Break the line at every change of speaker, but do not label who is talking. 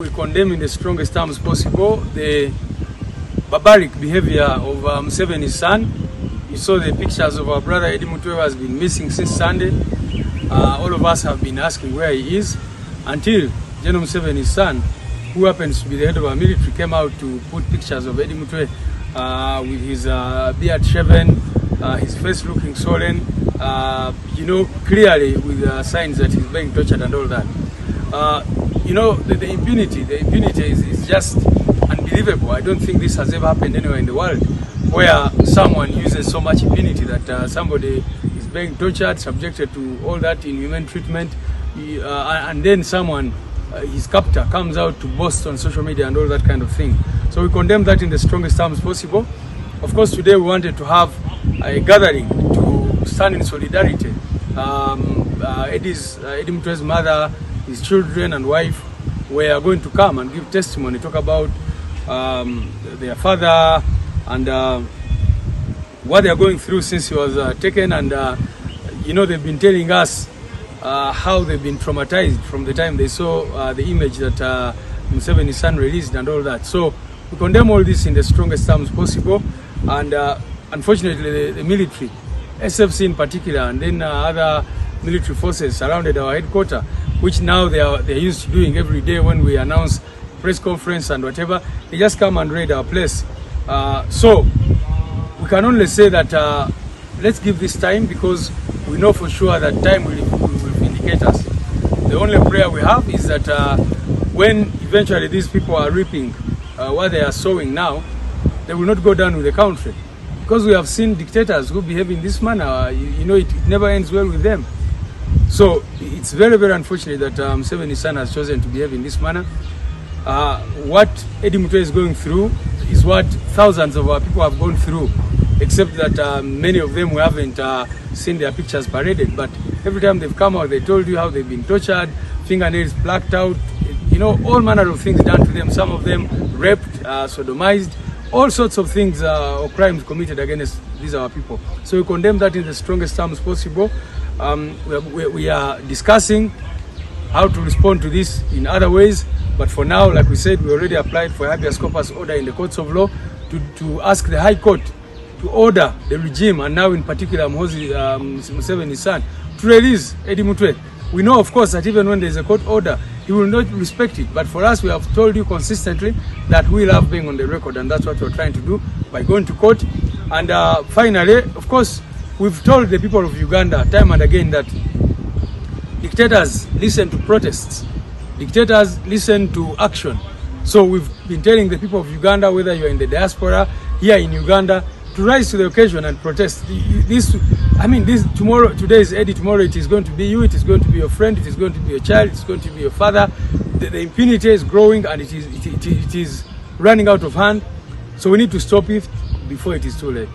We condemn in the strongest terms possible the barbaric behavior of Museveni's son. You saw the pictures of our brother Eddie Mutwe, who has been missing since Sunday. All of us have been asking where he is until General Museveni's son, who happens to be the head of our military, came out to put pictures of Eddie Mutwe with his beard shaven, his face looking swollen, clearly with signs that he's being tortured and all that. The impunity is just unbelievable. I don't think this has ever happened anywhere in the world where someone uses so much impunity that somebody is being tortured, subjected to all that inhuman treatment, and then someone, his captor, comes out to boast on social media and all that kind of thing. So we condemn that in the strongest terms possible. Of course, today we wanted to have a gathering to stand in solidarity. Eddie Mutwe's mother, his children and wife were going to come and give testimony, talk about their father and what they are going through since he was taken. And they've been telling us how they've been traumatized from the time they saw the image that Museveni's son released and all that. So we condemn all this in the strongest terms possible. And unfortunately, the military, SFC in particular, and then other military forces surrounded our headquarters, which now they're used to doing every day when we announce press conference and whatever. They just come and raid our place. So we can only say that let's give this time, because we know for sure that time will vindicate us. The only prayer we have is that when eventually these people are reaping what they are sowing now, they will not go down with the country. Because we have seen dictators who behave in this manner, it never ends well with them. So it's very, very unfortunate that Museveni's son has chosen to behave in this manner. What Eddie Mutwe is going through is what thousands of our people have gone through, except that many of them we haven't seen their pictures paraded. But every time they've come out, they told you how they've been tortured, fingernails plucked out, all manner of things done to them. Some of them raped, sodomized, all sorts of things or crimes committed against these our people. So we condemn that in the strongest terms possible. We are discussing how to respond to this in other ways, but for now, like we said, we already applied for a habeas corpus order in the courts of law to ask the High Court to order the regime, and now in particular Museveni's son, to release Eddie Mutwe. We know, of course, that even when there is a court order, he will not respect it. But for us, we have told you consistently that we love being on the record, and that's what we're trying to do by going to court. And finally, of course, we've told the people of Uganda time and again that dictators listen to protests. Dictators listen to action. So we've been telling the people of Uganda, whether you're in the diaspora, here in Uganda, to rise to the occasion and protest. Today is Eddie, tomorrow it is going to be you, it is going to be your friend, it is going to be your child, it is going to be your father. The impunity is growing and it is running out of hand. So we need to stop it before it is too late.